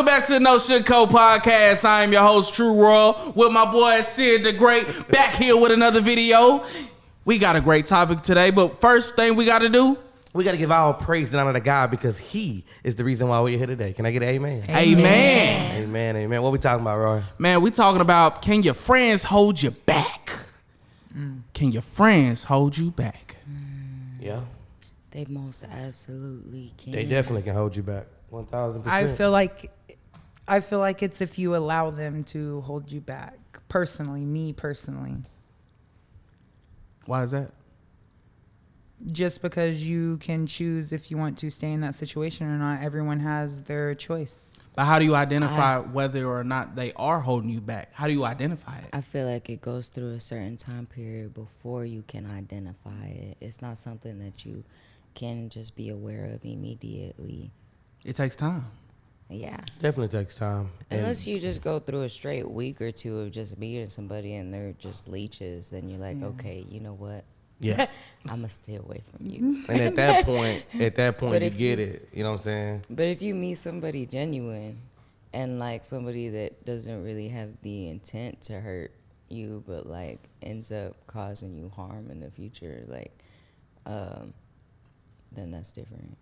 Welcome back to the No Shit Co podcast. I am your host, True Royal, with my boy Sid the Great, back here with another video. We got a great topic today, but first thing we got to do, we got to give all praise and honor to God because he is the reason why we're here today. Can I get an amen? Amen. Amen, amen. What we talking about, Roy? Man, we talking about, can your friends hold you back? Can your friends hold you back? Yeah. They most absolutely can. They definitely can hold you back. 1,000%. I feel like it's if you allow them to hold you back. Me personally. Why is that? Just because you can choose if you want to stay in that situation or not. Everyone has their choice. But how do you identify whether or not they are holding you back? How do you identify it? I feel like it goes through a certain time period before you can identify it. It's not something that you can just be aware of immediately. It takes time. Yeah. Definitely takes time. Unless you just go through a straight week or two of just meeting somebody and they're just leeches, then you're like, okay, you know what? Yeah. I'm going to stay away from you. And at that point, But you get it. You know what I'm saying? But if you meet somebody genuine and like somebody that doesn't really have the intent to hurt you, but like ends up causing you harm in the future, like, then that's different.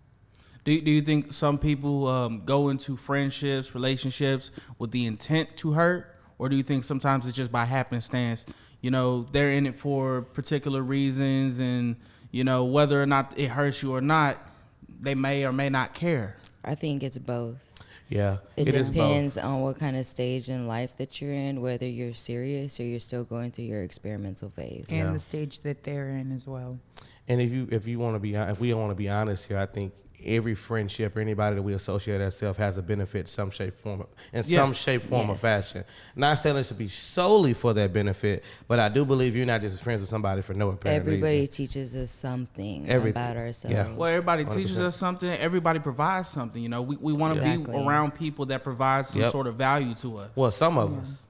Do you think some people go into friendships, relationships with the intent to hurt? Or do you think sometimes it's just by happenstance? You know, they're in it for particular reasons, and, you know, whether or not it hurts you or not, they may or may not care. I think it's both. Yeah. It depends on what kind of stage in life that you're in, whether you're serious or you're still going through your experimental phase. And the stage that they're in as well. And if we want to be honest here, I think every friendship or anybody that we associate ourselves has a benefit some shape form or fashion. Not saying it should be solely for that benefit, but I do believe you're not just friends with somebody for no apparent Everybody reason. teaches us something about ourselves. Yeah. Well, everybody 100%. teaches us something. Everybody provides something. You know, we want to be around people that provide some sort of value to us. Well, some of us.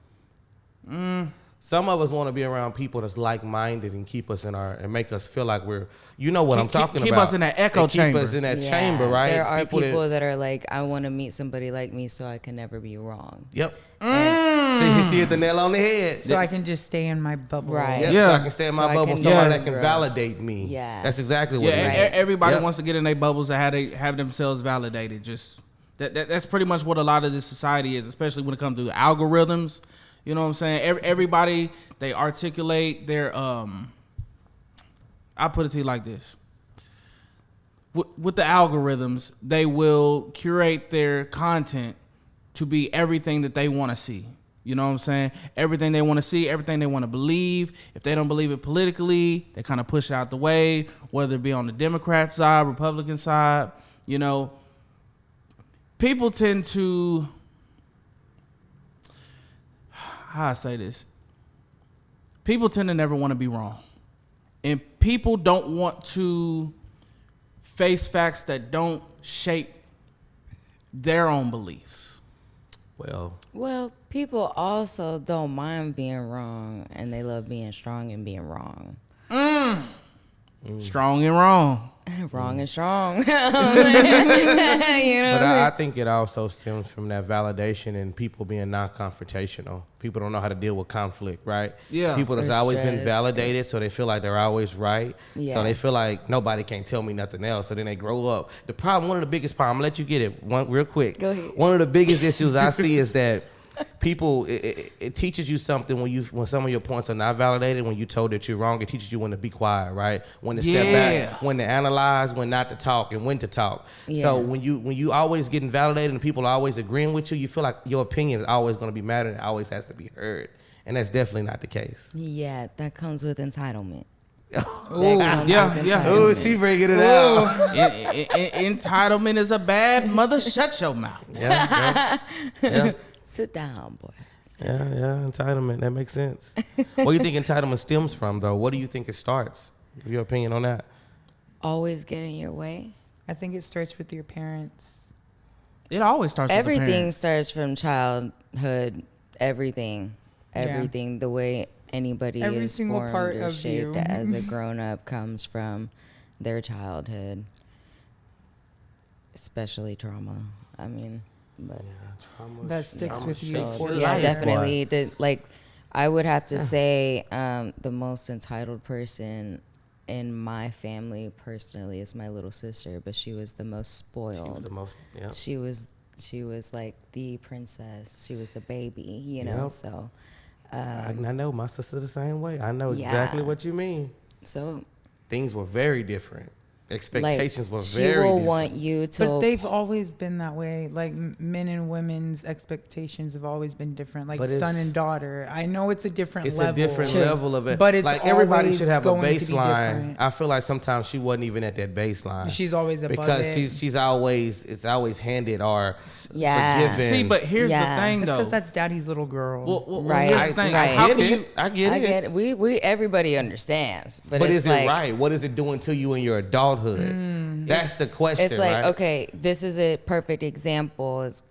Some of us want to be around people that's like-minded and keep us and make us feel like we're, you know what I'm talking about. Keep us in that echo chamber. Keep us in that chamber, right? There are people that are like, I want to meet somebody like me so I can never be wrong. Yep. She hit the nail on the head. So I can just stay in my bubble. Right. Yep. Yeah. So I can stay in my bubble. Somebody that can validate me. Yeah. That's exactly what it is. Everybody wants to get in their bubbles and have themselves validated. Just that's pretty much what a lot of this society is, especially when it comes to algorithms. You know what I'm saying? Everybody, they articulate their, I'll put it to you like this. With the algorithms, they will curate their content to be everything that they want to see. You know what I'm saying? Everything they want to see, everything they want to believe. If they don't believe it politically, they kind of push it out the way, whether it be on the Democrat side, Republican side. You know, people tend to... how I say this, people tend to never want to be wrong, and people don't want to face facts that don't shape their own beliefs. Well, people also don't mind being wrong, and they love being strong and being wrong. Strong and wrong. Wrong and strong. You know But I think it also stems from that validation and people being non-confrontational. People don't know how to deal with conflict, right? Yeah. People that's Or always been stress. validated, so they feel like they're always right. Yeah. So they feel like nobody can tell me nothing else. So then they grow up. The problem, one of the biggest problems, I'm gonna let you get it one real quick. Go ahead. One of the biggest issues I see is that people, it teaches you something when some of your points are not validated, when you're told that you're wrong. It teaches you when to be quiet, right? When to step back, when to analyze, when not to talk, and when to talk. Yeah. So when you always getting validated and people are always agreeing with you, you feel like your opinion is always going to be mattered and always has to be heard. And that's definitely not the case. Yeah, that comes with entitlement. Yeah. Oh, she bringing it out. Entitlement is a bad mother. Shut your mouth. Yeah. Sit down, boy. Yeah, entitlement. That makes sense. What do you think entitlement stems from, though? What do you think it starts? Give your opinion on that. Always get in your way. I think it starts with your parents. It always starts with the Everything parents. starts from childhood. Everything. The way anybody Every is single formed part or of shaped you. as a grown-up comes from their childhood. Especially trauma. I mean... But That sticks with you so, for yeah, life. definitely. Like, I would have to say the most entitled person in my family personally is my little sister, but she was the most spoiled. She was the most. Yeah. She was like the princess. She was the baby, you know. Yep. So I know my sister the same way. I know exactly Yeah. what you mean. so Things were very different. Expectations were she very will different. want you to. But they've always been that way. Like men and women's expectations have always been different. Like But son it's- and daughter. I know it's a different It's level. a different True. level of it. But it's like everybody always should have a going to be baseline. different. I feel like sometimes she wasn't even at that baseline. She's always above because it. she's always it's always handed or Yeah. forgiven. See, but here's Yeah. the thing, It's though. because that's daddy's little girl. Well, Right, here's the thing. right. How I can get you? it. I get I it. get it. We everybody understands, but But it's is like, it right? What is it doing to you in your adulthood? That's the question. It's like, right? okay, this is a perfect example. Is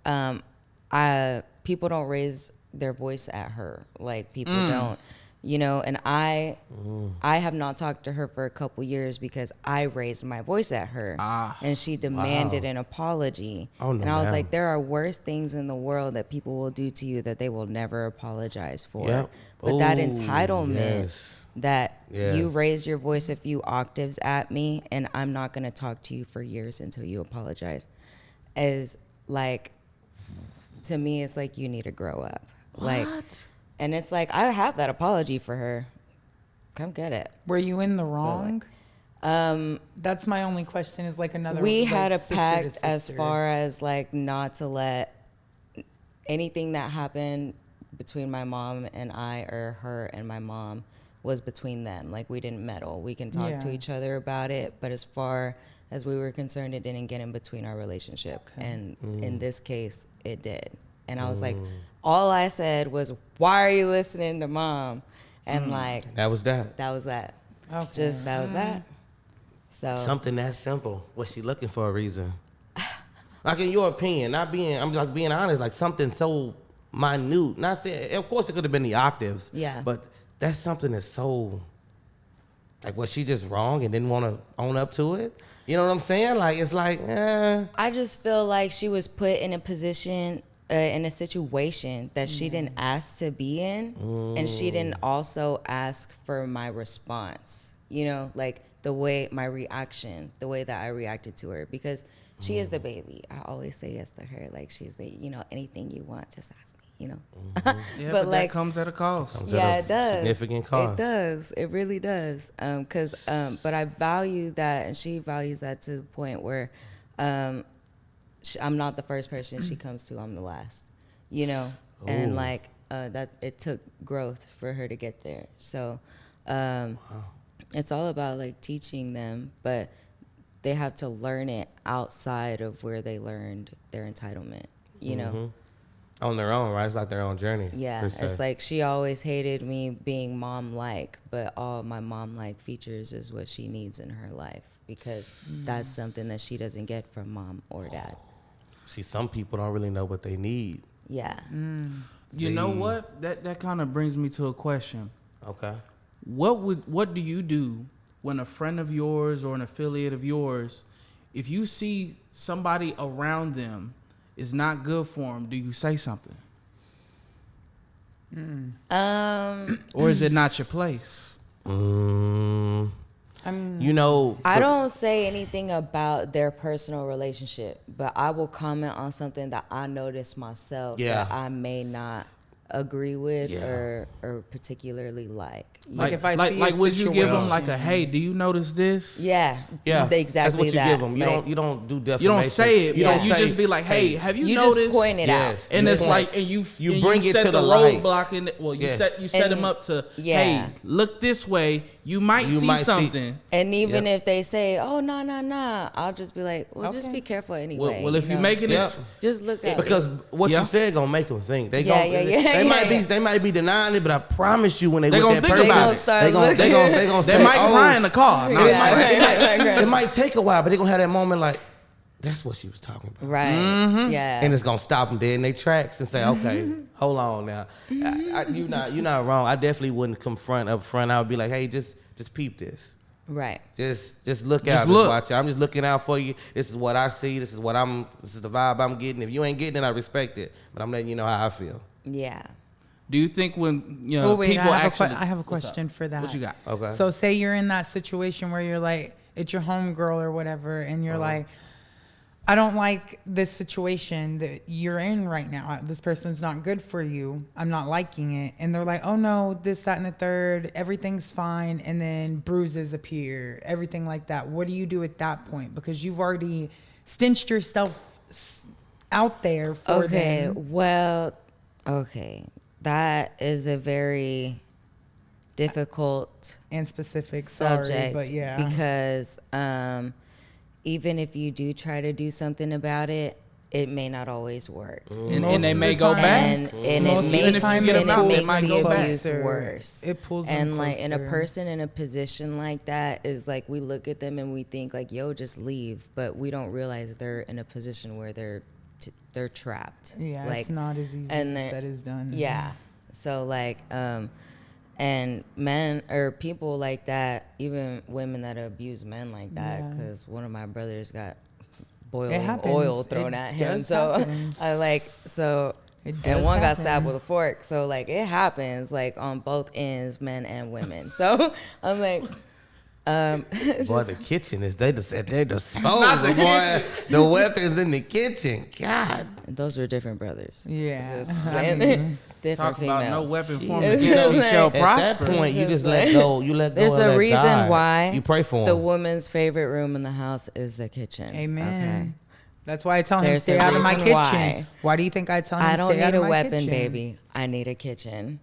people don't raise their voice at her. Like people don't, you know. And I have not talked to her for a couple years because I raised my voice at her, and she demanded an apology. Oh, no, and I was ma'am. like, there are worse things in the world that people will do to you that they will never apologize for. Yep. But that Ooh, entitlement. yes. That you Yes. raise your voice a few octaves at me and I'm not going to talk to you for years until you apologize is like, to me, it's like you need to grow up. Like, and it's like, I have that apology for her. Come get it. Were you in the wrong? That's my only question. Is like another. We like, had a sister to pact as sister. far as like not to let anything that happened between my mom and I or her and my mom was between them. Like we didn't meddle. We can talk to Yeah. each other about it, but as far as we were concerned, it didn't get in between our relationship. Okay. And in this case, it did. And I was like, all I said was, "Why are you listening to mom?" And like That was that. that was that. Okay. Just that was that. So Something that simple. Was she looking for a reason? Like in your opinion, I'm like being honest, like something so minute. Not saying, of course it could have been the octaves. Yeah. But that's something that's so, like, was she just wrong and didn't want to own up to it? You know what I'm saying? Like, it's like, I just feel like she was put in a position, in a situation that she didn't ask to be in, and she didn't also ask for my response. You know, like the way my reaction, the way that I reacted to her, because she is the baby. I always say yes to her. Like she's the, you know, anything you want, just ask me. You know, Yeah, but but like that comes at a cost. Comes yeah, at a it does. significant cost. It does. It really does. But I value that, and she values that to the point where, I'm not the first person she comes to. I'm the last. You know, and Ooh. like that. It took growth for her to get there. So, it's all about like teaching them, but they have to learn it outside of where they learned their entitlement. You know. on their own, right? It's like their own journey. Yeah, per se. it's like she always hated me being mom-like, but all my mom-like features is what she needs in her life because that's something that she doesn't get from mom or dad. See, some people don't really know what they need. Yeah. You know See. what? That kind of brings me to a question. Okay. What do you do when a friend of yours or an affiliate of yours, if you see somebody around them is not good for them, do you say something? Or is it not your place? You know, I don't say anything about their personal relationship, but I will comment on something that I notice myself Yeah. that I may not agree with Yeah. or particularly like. Like if I see a would you give them situation- like a, hey, do you notice this? Yeah. yeah, Exactly that's what you that. give them. You Like, don't do defamation. You don't say it. You but don't you say, just be like, hey, have you you noticed? just point it out. Yes. And You it's point- like, and you bring it set to the the light. roadblock in it. Well, you Yes. set them And- up to, yeah. hey, look this way. You might You see might see- something. And even Yep. if they say, "Oh no, I'll just be like, "Well, just Okay. be careful anyway." Well, if you know? make it, Yeah. just look at because it. what Yeah. you said gonna make them think. They Yeah, gon' yeah, yeah, they yeah, might yeah. they might be denying it, but I promise you when they They with gonna that think person, about it. start they gonna they say, might oh, cry in the car. No, It, Yeah. might, Right. it might take a while, but they gonna have that moment like, that's what she was talking about. Right? Mm-hmm. Yeah. And it's gonna stop them dead in their tracks and say, okay, hold on now. You're not wrong. I definitely wouldn't confront up front. I would be like, hey, just peep this. Right. Just look Just out. look. Just watch out. I'm just looking out for you. This is what I see. This is the vibe I'm getting. If you ain't getting it, I respect it. But I'm letting you know how I feel. Yeah. Do you think when people I have a What's up? question for that. What you got? Okay. So say you're in that situation where you're like, it's your homegirl or whatever, and you're like, I don't like this situation that you're in right now. This person's not good for you. I'm not liking it. And they're like, oh no, this, that, and the third. Everything's fine. And then bruises appear, everything like that. What do you do at that point? Because you've already cinched yourself out there for them. Well, okay. That is a very difficult And specific subject, sorry, but yeah. because even if you do try to do something about it, it may not always work. And they of may the go time- back. And Most it of the makes, time and it it pulls makes them the abuse closer. worse. It pulls them And like, and a closer. person in a position like that is like, we look at them and we think like, yo, just leave. But we don't realize they're in a position where they're trapped. Yeah, like, it's not as easy and as said as done. Yeah. So like, and men or people like that, even women that abuse men like that, Yeah. because one of my brothers got It boiling happens. oil It thrown at him. does So happen. I like, so, It and does one got happen. stabbed with a fork. So like, it happens like on both ends, men and women. So I'm like, Boy, the kitchen is they disposal. Boy, the weapons in the kitchen. God. those are different brothers. Yeah. Just I mean, different Talk about no females. weapon formed It's against just you like- shall At At prosper. that point, you It's just just let like- go. You let go. There's and a let reason God. why You pray for the them. woman's favorite room in the house is the kitchen. Amen. That's why I tell him There's stay a out of my reason kitchen. why. Why do you think I tell him I don't stay out need of a my weapon, kitchen? baby. I need a kitchen.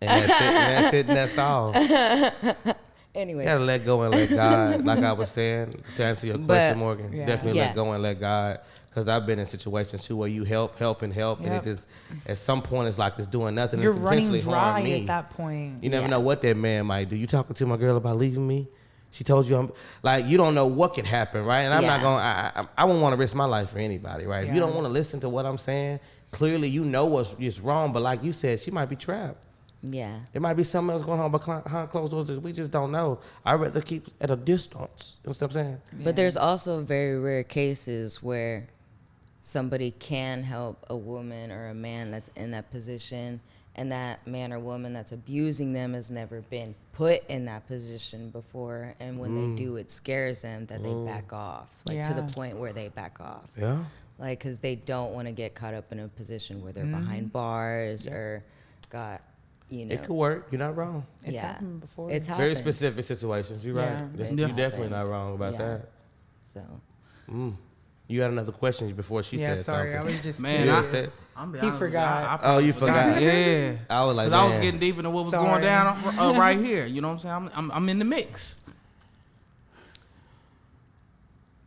And that's it. And that's it. And that's all. Anyway, You gotta let go and let God. Like I was saying, to answer your question, Morgan, yeah. definitely Yeah. let go and let God. Because I've been in situations too where you help, and Yep. it just at some point it's like it's doing nothing. You're and running potentially harm dry me. at that point. You never Yeah. know what that man might do. You talking to my girl about leaving me? She told you I'm like you don't know what could happen, right? And I'm not Yeah. going. I wouldn't want to risk my life for anybody, right? If you Yeah. don't want to listen to what I'm saying, clearly you know what's wrong. But like you said, she might be trapped. yeah. It might be something else going on behind closed doors that we just don't know. I'd rather keep at a distance. You know what I'm saying? But there's also very rare cases where somebody can help a woman or a man that's in that position, and that man or woman that's abusing them has never been put in that position before. And when they do, it scares them that they back off, like to the Yeah. point where they back off. Yeah. Like, because they don't want to get caught up in a position where they're behind bars or got, you know. It could work. You're not wrong. It's yeah. happened before. It's Very happened. specific situations. You're Yeah. right. That's- It's You're definitely happened. not wrong about Yeah. that. So, You had another question before she Yeah, said sorry, I something. was just Man, You I- curious. said, I'm be He honest with forgot. I Oh, you forgot. forgot. Yeah. I was like, Because I was man. getting deep into what was Sorry. going down right here. You know what I'm saying? I'm in the mix.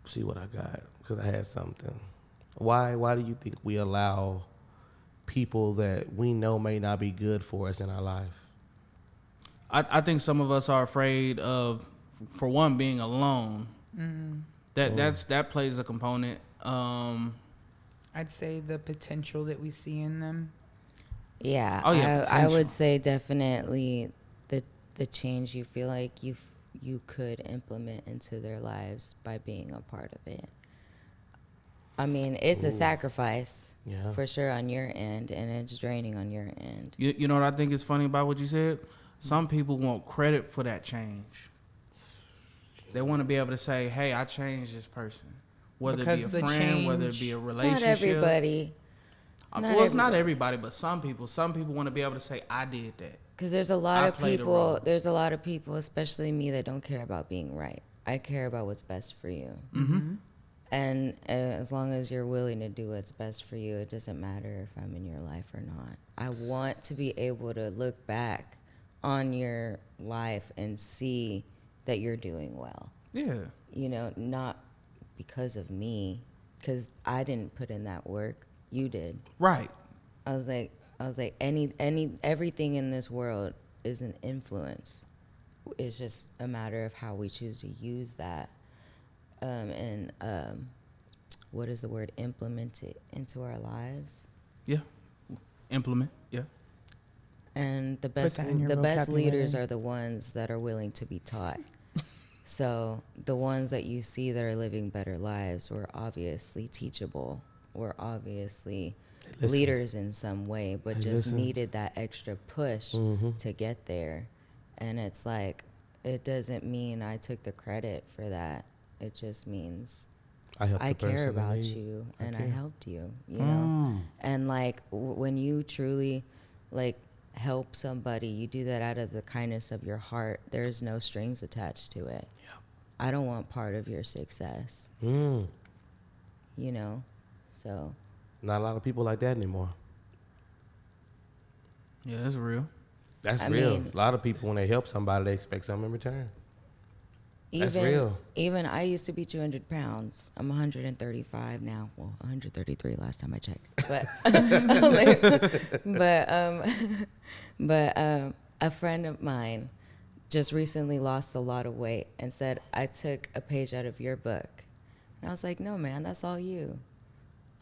See what I got because I had something. Why do you think we allow people that we know may not be good for us in our life? I think some of us are afraid of, for one, being alone. That plays a component. I'd say the potential that we see in them. yeah. Oh, yeah, I potential. would say definitely the change you feel like you could implement into their lives by being a part of it. I mean, it's a sacrifice Yeah. for sure on your end, and it's draining on your end. You know what I think is funny about what you said? Some people want credit for that change. They want to be able to say, "Hey, I changed this person," whether Because it be the a friend, whether it change- be a Not relationship. everybody, Well, it's not everybody, but some people. Some people want to be able to say, "I did that." because there's a lot I of played a people. role. There's a lot of people, especially me, that don't care about being right. I care about what's best for you. Mm-hmm. And as long as you're willing to do what's best for you, it doesn't matter if I'm in your life or not. I want to be able to look back on your life and see that you're doing well. Yeah. You know, not because of me, because I didn't put in that work. You did. Right. I was like, everything in this world is an influence. It's just a matter of how we choose to use that. What is the word? Implement it into our lives. Yeah. Implement. Yeah. And the best that in your leaders vocabulary. are the ones that are willing to be taught. So the ones that you see that are living better lives were obviously teachable, were obviously leaders in some way, but just needed that extra push to get there. And it's like, it doesn't mean I took the credit for that. It just means I care about you and I helped you, you know? And like when you truly like help somebody, you do that out of the kindness of your heart. There's no strings attached to it. Yep. I don't want part of your success. You know? So not a lot of people like that anymore. Yeah, that's real. That's real. A lot of people, when they help somebody, they expect something in return. That's even, real. Even I used to be 200 pounds. I'm 135 now. Well, 133 last time I checked. But, a friend of mine just recently lost a lot of weight and said, I took a page out of your book. And I was like, no, man, that's all you.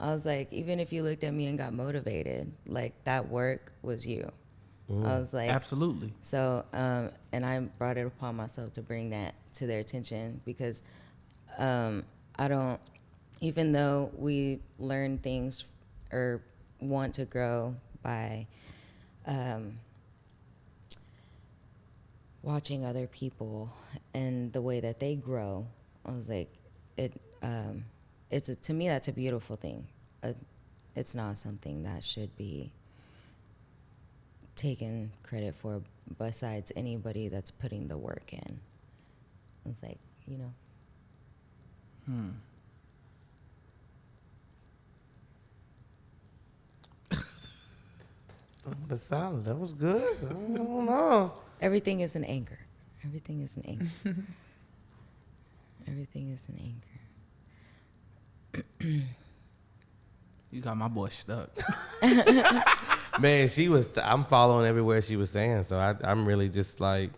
I was like, even if you looked at me and got motivated, like that work was you. I was like, absolutely. So, and I brought it upon myself to bring that to their attention because I don't, even though we learn things or want to grow by watching other people and the way that they grow, I was like, to me, that's a beautiful thing. It's not something that should be taken credit for besides anybody that's putting the work in. It's like, you know. The silence, that was good. I don't know. Everything is an anchor. Everything is an anchor. Everything is an anchor. You got my boy stuck. Man, I'm following everywhere she was saying, so I'm really just like,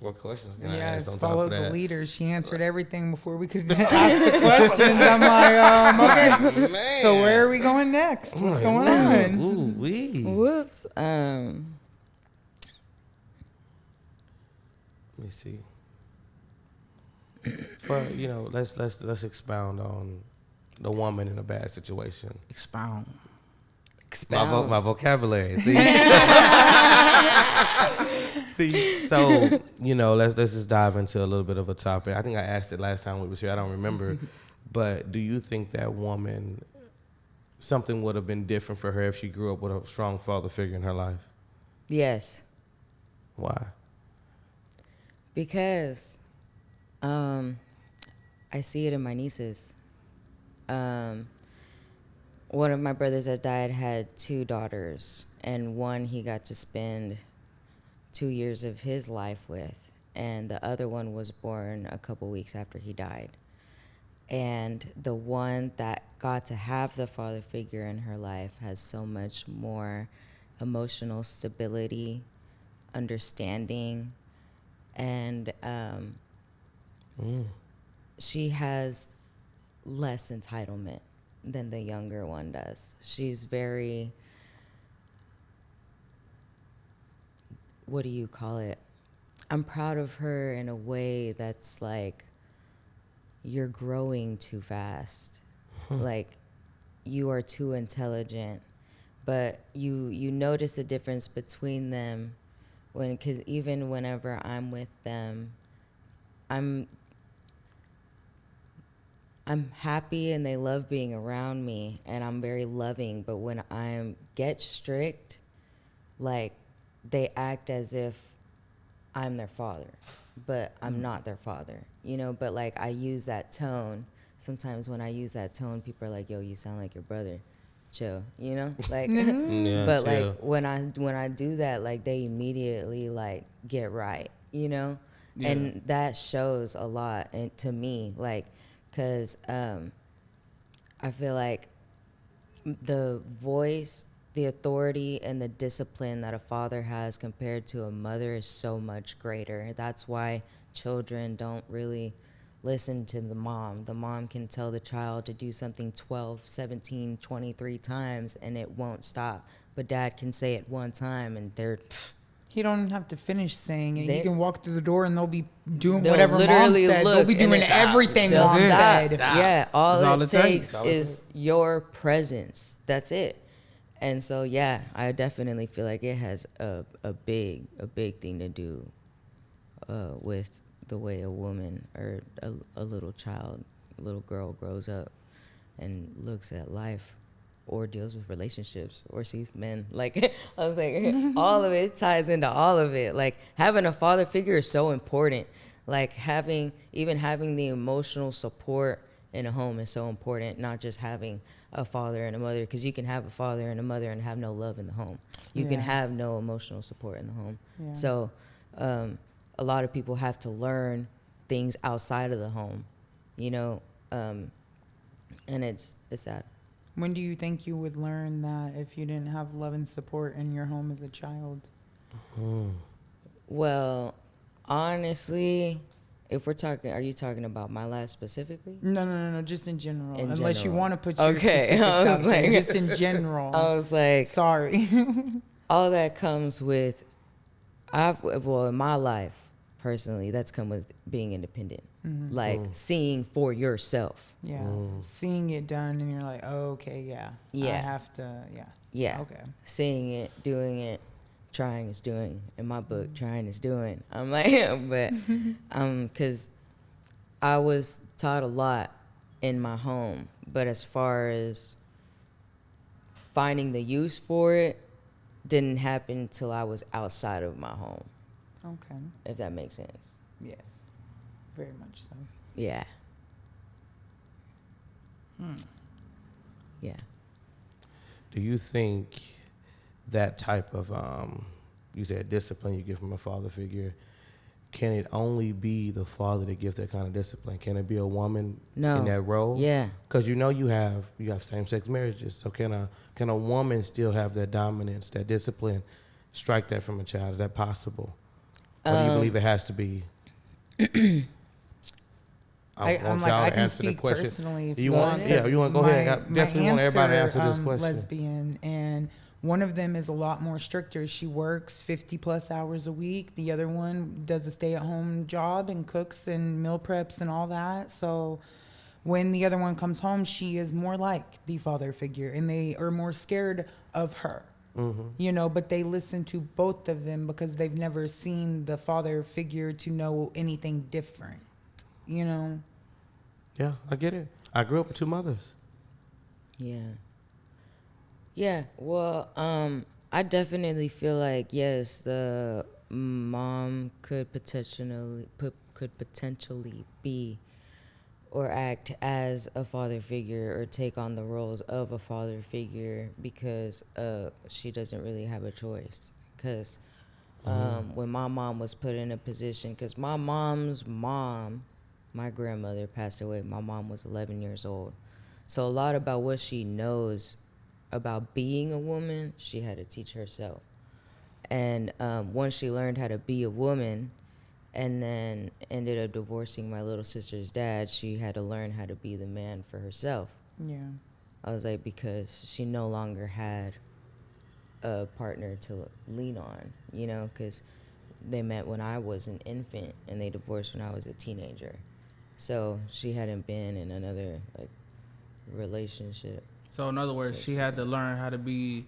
what questions can I ask it's on top follow of the that? leader. She answered everything before we could ask the questions. I'm like, okay, Man. so where are we going next? What's going on? Ooh-wee. Whoops. Let me see. For let's expound on the woman in a bad situation. Expound. My vocabulary. See, see. So let's just dive into a little bit of a topic. I think I asked it last time we was here. I don't remember, but do you think that woman, something would have been different for her if she grew up with a strong father figure in her life? Yes. Why? Because I see it in my nieces. One of my brothers that died had 2 daughters, and one he got to spend 2 years of his life with, and the other one was born a couple weeks after he died. And the one that got to have the father figure in her life has so much more emotional stability, understanding, and she has less entitlement than the younger one does. She's very, what do you call it? I'm proud of her in a way that's like, you're growing too fast. Like, you are too intelligent. But you notice a difference between them because even whenever I'm with them, I'm happy and they love being around me and I'm very loving, but when I get strict, like they act as if I'm their father, but I'm not their father, but like I use that tone. Sometimes when I use that tone, people are like, yo, you sound like your brother. Chill, like, Yeah, but chill. like when I do that, like they immediately like get right, Yeah. and that shows a lot to me, like, because I feel like the voice, the authority, and the discipline that a father has compared to a mother is so much greater. That's why children don't really listen to the mom. The mom can tell the child to do something 12, 17, 23 times, and it won't stop. But dad can say it one time, and He don't have to finish saying it. They- He can walk through the door and they'll be doing They'll whatever mom literally said. They'll look be and doing then- everything They'll mom stop. said. Yeah, all That's it all it takes takes. is your presence. That's it. And so, yeah, I definitely feel like it has a big thing to do with the way a woman or a little child, a little girl grows up and looks at life or deals with relationships or sees men. Like, I was like, all of it ties into all of it. Like, having a father figure is so important. Like, having the emotional support in a home is so important, not just having a father and a mother, because you can have a father and a mother and have no love in the home. You can Yeah. have no emotional support in the home. Yeah. So a lot of people have to learn things outside of the home, you know, and it's sad. When do you think you would learn that if you didn't have love and support in your home as a child? Well, honestly, if we're talking, are you talking about my life specifically? No, just in general. In Unless you general. want to put your Okay, specifics I was out there, like- just in general. I was like, Sorry. all that comes with, in my life, personally, that's come with being independent. Like, seeing for yourself. Yeah. Seeing it done and you're like, oh, okay, yeah. I Yeah. have to, yeah. Yeah. Okay. Seeing it, doing it, trying is doing. In my book, trying is doing. I'm like, but, because I was taught a lot in my home, but as far as finding the use for it, didn't happen till I was outside of my home, Okay. if that makes sense. Yes. Very much so. Yeah. Yeah. Do you think that type of, you said discipline you get from a father figure, can it only be the father that gives that kind of discipline? Can it be a woman No. in that role? Yeah. Because you know you have same-sex marriages. So can a woman still have that dominance, that discipline, strike that from a child? Is that possible? Or do you believe it has to be? I'm like, I can speak personally. If You want? want. Yeah, you want to go ahead. I My definitely want everybody to answer this question. Lesbian, and one of them is a lot more stricter. She works 50 plus hours a week. The other one does a stay-at-home job and cooks and meal preps and all that. So when the other one comes home, she is more like the father figure, and they are more scared of her. You know, but they listen to both of them because they've never seen the father figure to know anything different. You know. Yeah, I get it. I grew up with two mothers. Yeah. Yeah. Well, I definitely feel like, yes, the mom could potentially be or act as a father figure or take on the roles of a father figure because she doesn't really have a choice. Because when my mom was put in a position, because my mom's mom, my grandmother passed away. My mom was 11 years old. So a lot about what she knows about being a woman, she had to teach herself. And once she learned how to be a woman and then ended up divorcing my little sister's dad, she had to learn how to be the man for herself. Yeah. I was like, because she no longer had a partner to lean on, you know, because they met when I was an infant and they divorced when I was a teenager. So she hadn't been in another like relationship. So in other words, she had to learn how to be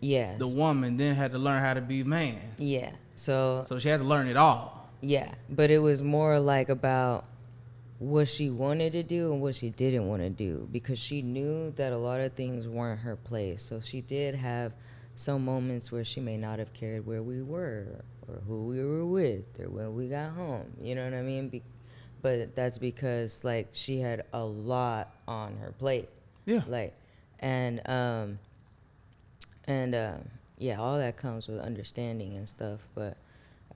Yeah. the woman, then had to learn how to be man. Yeah. So So she had to learn it all. yeah, but it was more like about what she wanted to do and what she didn't want to do, because she knew that a lot of things weren't her place. So she did have some moments where she may not have cared where we were or who we were with or when we got home. You know what I mean? But that's because like she had a lot on her plate. Yeah. Like, and yeah, all that comes with understanding and stuff. But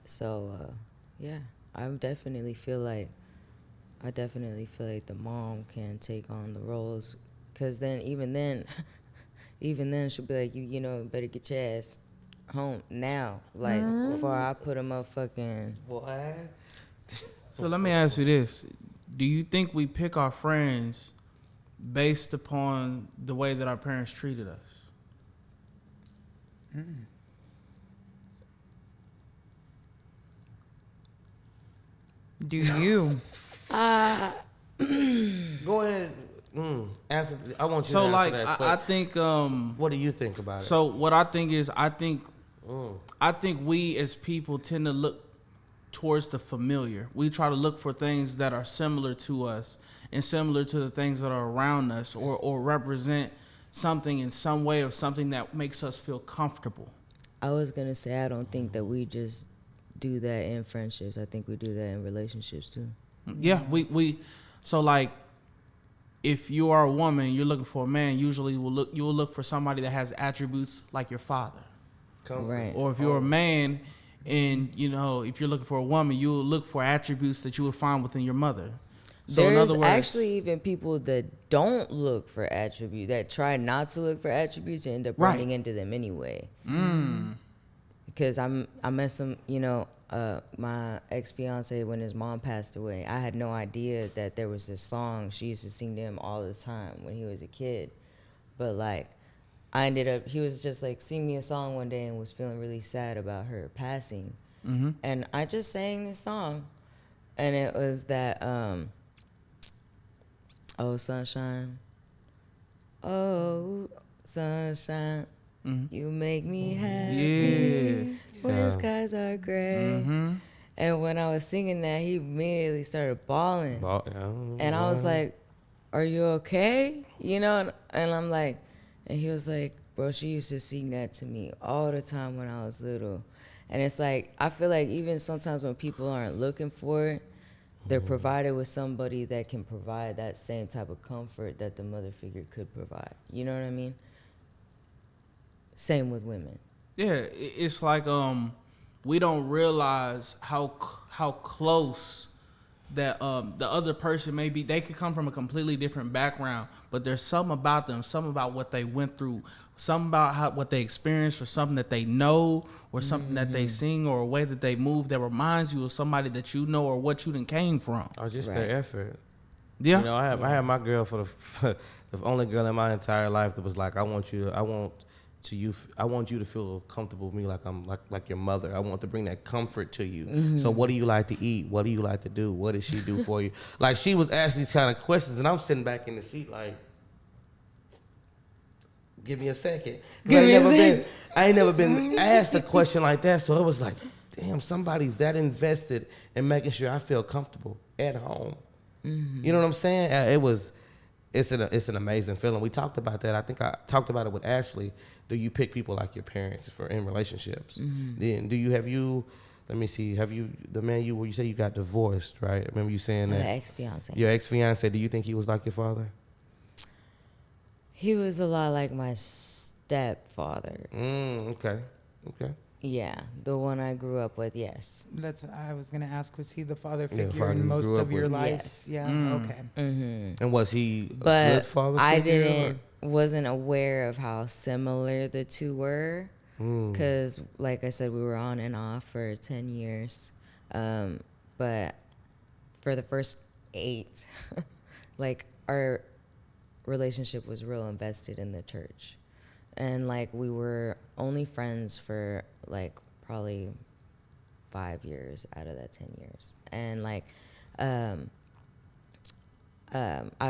so yeah, I definitely feel like the mom can take on the roles, because then even then she'll be like, you know, better get your ass home now, like before I put a motherfucking What? So let me ask you this. Do you think we pick our friends based upon the way that our parents treated us? Do you? Go ahead. Answer. I want you So to answer like that. I think What do you think about it? so what I think is I think we as people tend to look towards the familiar. We try to look for things that are similar to us and similar to the things that are around us, or represent something in some way of something that makes us feel comfortable. I was gonna say I don't think that we just do that in friendships. I think we do that in relationships too. Yeah, we so like if you are a woman, you're looking for a man, usually you will look for somebody that has attributes like your father. Comfort. Right. Or if you're a man and if you're looking for a woman, you will look for attributes that you would find within your mother. So in There's other words, actually even people that don't look for attributes, that try not to look for attributes and end up Right. running into them anyway. Because I met some, my ex-fiance, when his mom passed away, I had no idea that there was this song she used to sing to him all the time when he was a kid. But like, he was just like, sing me a song one day and was feeling really sad about her passing. And I just sang this song. And it was that, oh, sunshine, oh, sunshine, you make me happy when skies are gray. And when I was singing that, he immediately started bawling. And I was like, are you okay? And I'm like, and he was like, bro, she used to sing that to me all the time when I was little. And it's like, I feel like even sometimes when people aren't looking for it, they're provided with somebody that can provide that same type of comfort that the mother figure could provide. You know what I mean? Same with women. yeah, it's like we don't realize how close that the other person may be. They could come from a completely different background, but there's something about them, something about what they went through, something about what they experienced, or something that they know, or something that they sing, or a way that they move that reminds you of somebody that you know or what you done came from. Or just Right. their effort. Yeah. I had my girl for the only girl in my entire life that was like, I want you to feel comfortable with me, like I'm like your mother. I want to bring that comfort to you. So what do you like to eat? What do you like to do? What does she do for you? Like, she was asking these kind of questions, and I'm sitting back in the seat like, give me a second. I ain't never been asked a question like that. So it was like, damn, somebody's that invested in making sure I feel comfortable at home. You know what I'm saying? It's an amazing feeling. We talked about that. I think I talked about it with Ashley. Do you pick people like your parents in relationships? Then have you the man where you say you got divorced, right? I remember you saying that. My ex-fiance. Your ex-fiance, do you think he was like your father? He was a lot like my stepfather. Okay. Yeah, the one I grew up with, yes. That's what I was gonna ask. Was he the father Yeah, figure father you in most grew up of your with. life? Yes. Yeah. Okay. And was he a But good father I figure? wasn't aware of how similar the two were, because like I said, we were on and off for 10 years. But for the first 8, like, our relationship was real invested in the church. And like, we were only friends for like probably 5 years out of that 10 years. And like, I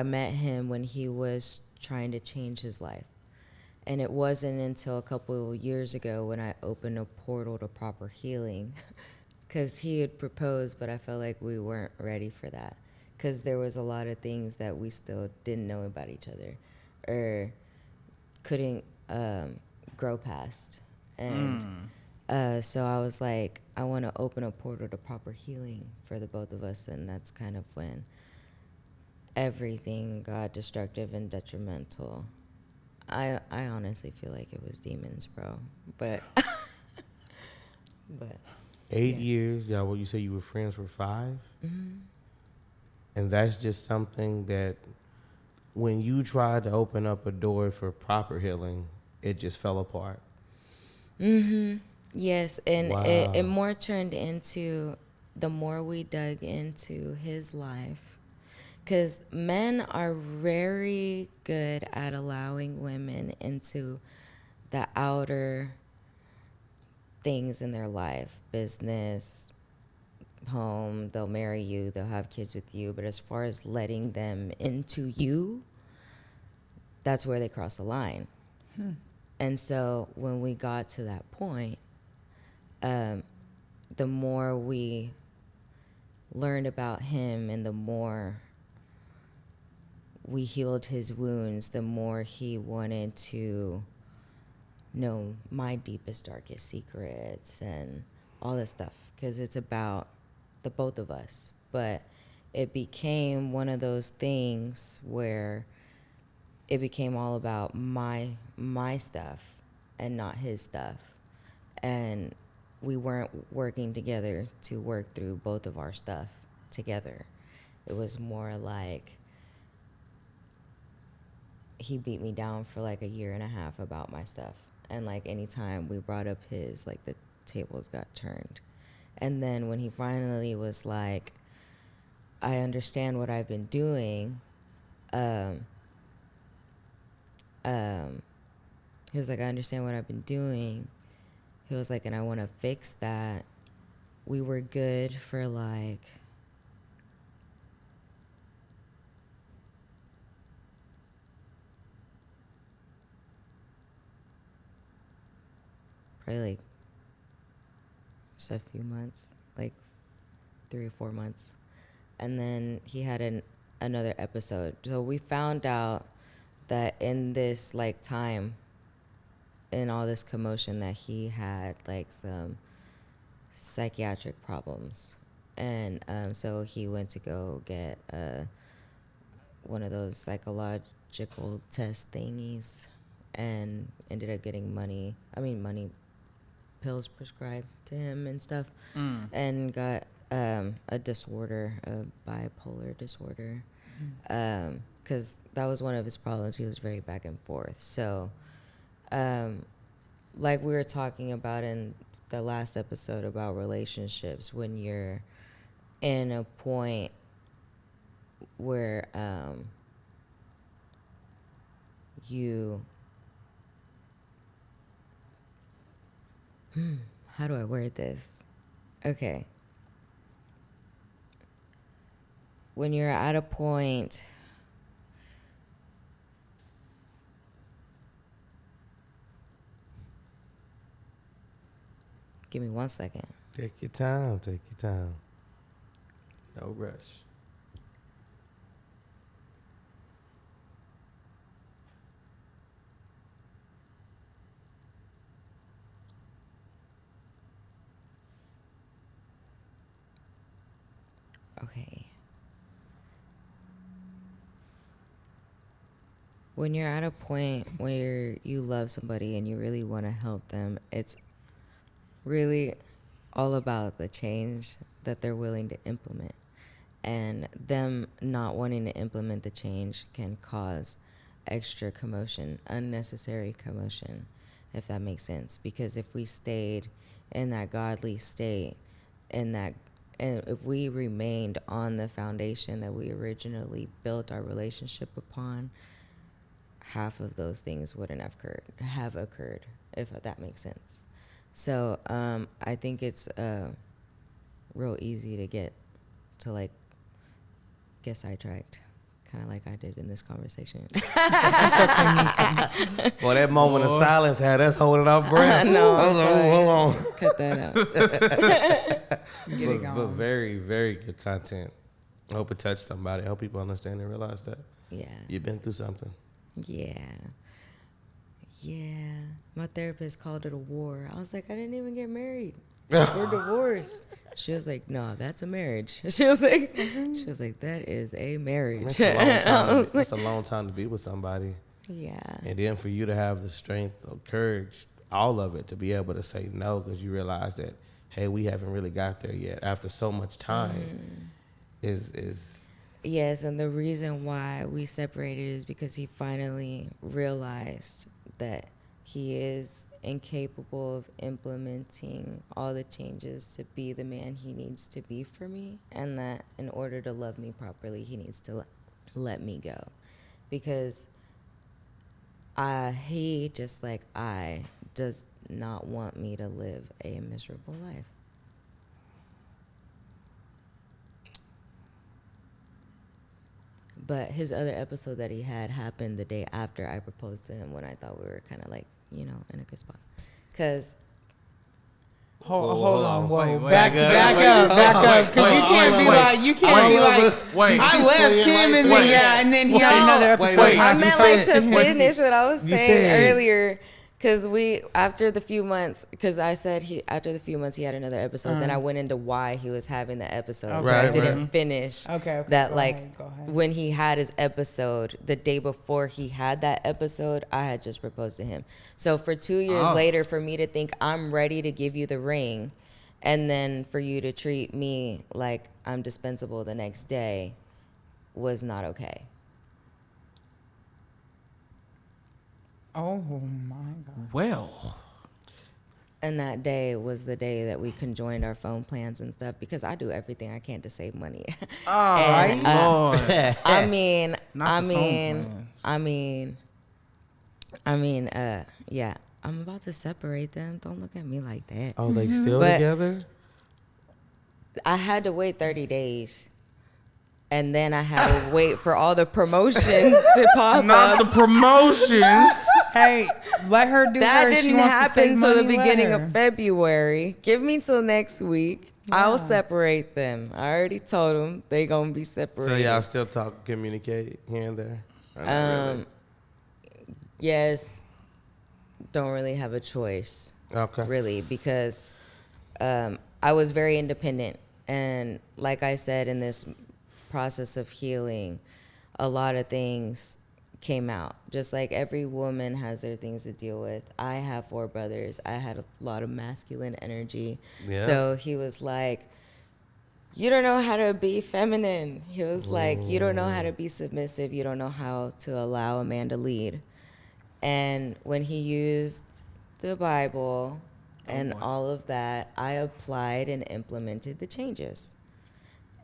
met him when he was trying to change his life. And it wasn't until a couple of years ago when I opened a portal to proper healing, because he had proposed, but I felt like we weren't ready for that, because there was a lot of things that we still didn't know about each other or couldn't grow past. And so I was like, I want to open a portal to proper healing for the both of us. And that's kind of when everything got destructive and detrimental. I honestly feel like it was demons, bro. But 8 years, y'all. Well, you say you were friends for 5, and that's just something that when you tried to open up a door for proper healing, it just fell apart. Yes, and Wow. it more turned into, the more we dug into his life, because men are very good at allowing women into the outer things in their life, business, home, they'll marry you, they'll have kids with you, but as far as letting them into you, that's where they cross the line. And so when we got to that point, the more we learned about him and the more we healed his wounds, the more he wanted to know my deepest, darkest secrets and all this stuff, because it's about the both of us. But it became one of those things where it became all about my stuff and not his stuff. And we weren't working together to work through both of our stuff together. It was more like he beat me down for like a year and a half about my stuff. And like anytime we brought up his, like the tables got turned. And then when he finally was like, I understand what I've been doing, he was like, I understand what I've been doing. He was like, and I want to fix that. We were good for like probably like just a few months, like 3 or 4 months. And then he had another episode. So we found out that in this like time, in all this commotion, that he had like some psychiatric problems. And so he went to go get one of those psychological test thingies and ended up getting money pills prescribed to him and stuff, and got a disorder, a bipolar disorder, because that was one of his problems. He was very back and forth. So like we were talking about in the last episode about relationships, when you're in a point where you how do I word this? Okay. When you're at a point give me 1 second. Take your time. Take your time. No rush. Okay. When you're at a point where you love somebody and you really want to help them, it's really all about the change that they're willing to implement. And them not wanting to implement the change can cause extra commotion, unnecessary commotion, if that makes sense. Because if we stayed in that godly state, and if we remained on the foundation that we originally built our relationship upon, half of those things wouldn't have occurred, if that makes sense. So I think it's real easy to get sidetracked, kind of like I did in this conversation. Well, that moment of silence had us holding our breath. No, hold on. Cut that out. Get it But going. very, very good content. I hope it touched somebody. I hope people understand and realize that Yeah. you've been through something. Yeah. My therapist called it a war. I was like, I didn't even get married. We're divorced. She was like, no, that's a marriage. She was like, that is a marriage. That's a long time to be with somebody. Yeah. And then for you to have the strength or courage, all of it, to be able to say no, because you realize that, hey, we haven't really got there yet after so much time is Yes, and the reason why we separated is because he finally realized that he is incapable of implementing all the changes to be the man he needs to be for me, and that in order to love me properly, he needs to let me go. Because he, just like I, does not want me to live a miserable life. But his other episode that he had happened the day after I proposed to him, when I thought we were kind of like, you know, in a good spot. Because Hold on, whoa, wait, back up, because you can't be like, I left him and then and then he had another episode. I meant like to finish what I was saying earlier. Because after the few months, because I said after the few months he had another episode, then I went into why he was having the episodes. But I didn't finish that, like, when he had his episode, the day before he had that episode, I had just proposed to him. So for 2 years later, for me to think I'm ready to give you the ring, and then for you to treat me like I'm dispensable the next day was not okay. Oh my God. Well. And that day was the day that we conjoined our phone plans and stuff, because I do everything I can to save money. Oh, Lord. I mean, yeah. I'm about to separate them. Don't look at me like that. Oh, they still together? I had to wait 30 days. And then I had to wait for all the promotions to pop up. Not the promotions. Hey, let her do that her. Didn't happen until the beginning of February. Give me till next week. Yeah. I'll separate them. I already told them they gonna be separated. So y'all still talk, communicate here and there? Really? Yes. Don't really have a choice. Okay. Really, because I was very independent, and like I said, in this process of healing, a lot of things came out. Just like every woman has their things to deal with. I have 4 brothers. I had a lot of masculine energy. Yeah. So he was like, you don't know how to be feminine. He was like, you don't know how to be submissive. You don't know how to allow a man to lead. And when he used the Bible and all of that, I applied and implemented the changes.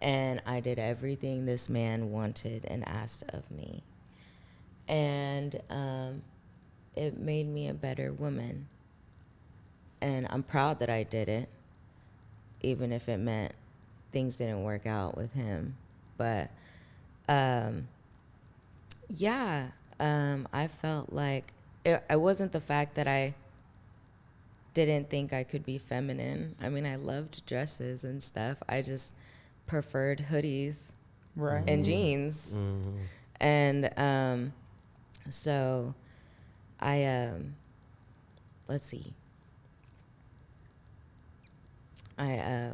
And I did everything this man wanted and asked of me. And it made me a better woman. And I'm proud that I did it, even if it meant things didn't work out with him. But I felt like it wasn't the fact that I didn't think I could be feminine. I mean, I loved dresses and stuff. I just preferred hoodies and jeans. And so I let's see. I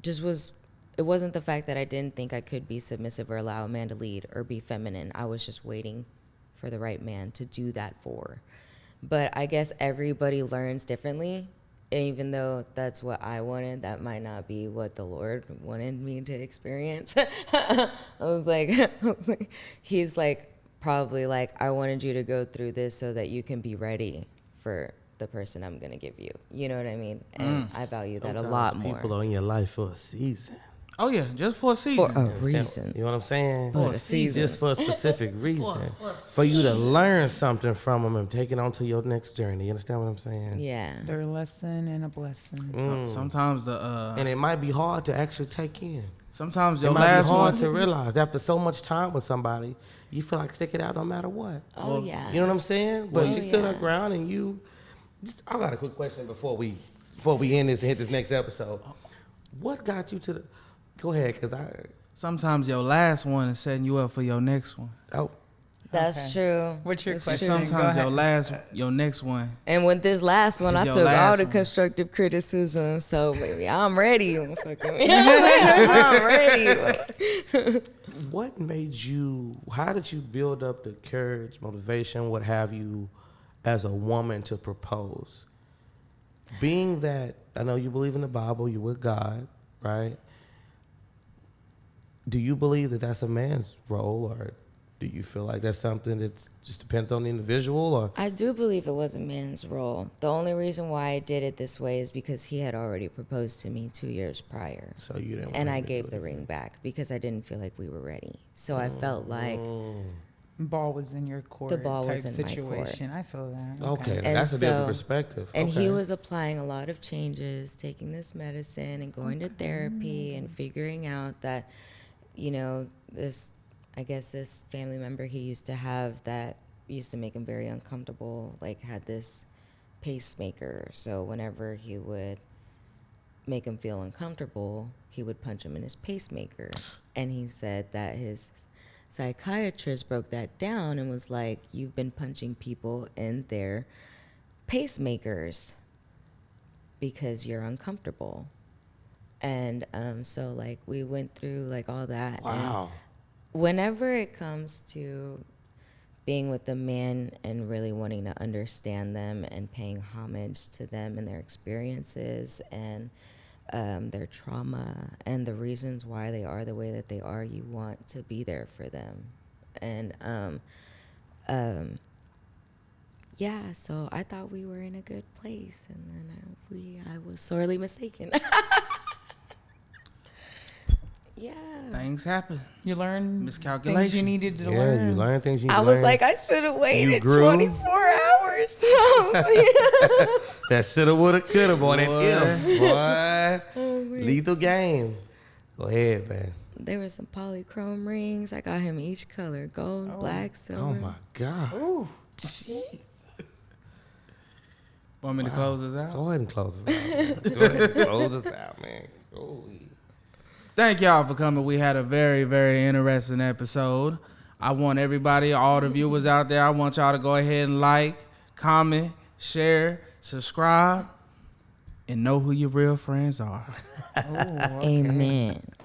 just was, it wasn't the fact that I didn't think I could be submissive or allow a man to lead or be feminine. I was just waiting for the right man to do that for. But I guess everybody learns differently. Even though that's what I wanted, that might not be what the Lord wanted me to experience. I was like, he's like, probably like, I wanted you to go through this so that you can be ready for the person I'm going to give you. You know what I mean? And I value that a lot more. People are in your life for a season. Oh, yeah, just for a season. For a reason. You know what I'm saying? For a season. Just for a specific reason. For you to learn something from them and take it on to your next journey. You understand what I'm saying? Yeah. They're a lesson and a blessing. Sometimes and it might be hard to actually take in. Sometimes your it might last be hard one to realize after so much time with somebody, you feel like stick it out no matter what. Oh, yeah. You know what I'm saying? But she stood her ground, and you. I got a quick question before we end this and hit this next episode. What got you to the? Go ahead, cause sometimes your last one is setting you up for your next one. Oh. That's true. What's your question? Sometimes your next one. And with this last one, I took all the constructive criticism, so maybe I'm ready. I'm ready. What made you? How did you build up the courage, motivation, what have you, as a woman to propose? Being that I know you believe in the Bible, you're with God, right? Do you believe that that's a man's role, or do you feel like that's something that just depends on the individual? Or I do believe it was a man's role. The only reason why I did it this way is because he had already proposed to me 2 years prior. So you didn't. And I gave the ring back because I didn't feel like we were ready. So I felt like ball was in your court. The ball was in situation. my court. I feel that. Okay, that's a different perspective. And he was applying a lot of changes, taking this medicine and going to therapy and figuring out that, you know, this I guess this family member he used to have that used to make him very uncomfortable, like had this pacemaker. So whenever he would make him feel uncomfortable, he would punch him in his pacemaker. And he said that his psychiatrist broke that down and was like, you've been punching people in their pacemakers because you're uncomfortable. And so like we went through like all that. Wow. And whenever it comes to being with a man and really wanting to understand them and paying homage to them and their experiences and their trauma and the reasons why they are the way that they are, you want to be there for them. And yeah, so I thought we were in a good place, and then I was sorely mistaken. Yeah. Things happen. You learned Miscalculations. things you needed to Yeah, learn. you learn things you I learn. was like, I should have waited grew. 24 hours. That shoulda, woulda, coulda, boy. That Boy. if, boy. Lethal game. Go ahead, man. There were some polychrome rings. I got him each color: gold, black, silver. Oh my God. Ooh. Jeez. Want me to close this out? Go ahead and close us out. Man. Go ahead and close us out, man. Ooh. Thank y'all for coming. We had a very, very interesting episode. I want everybody, all the viewers out there, I want y'all to go ahead and like, comment, share, subscribe, and know who your real friends are. Amen.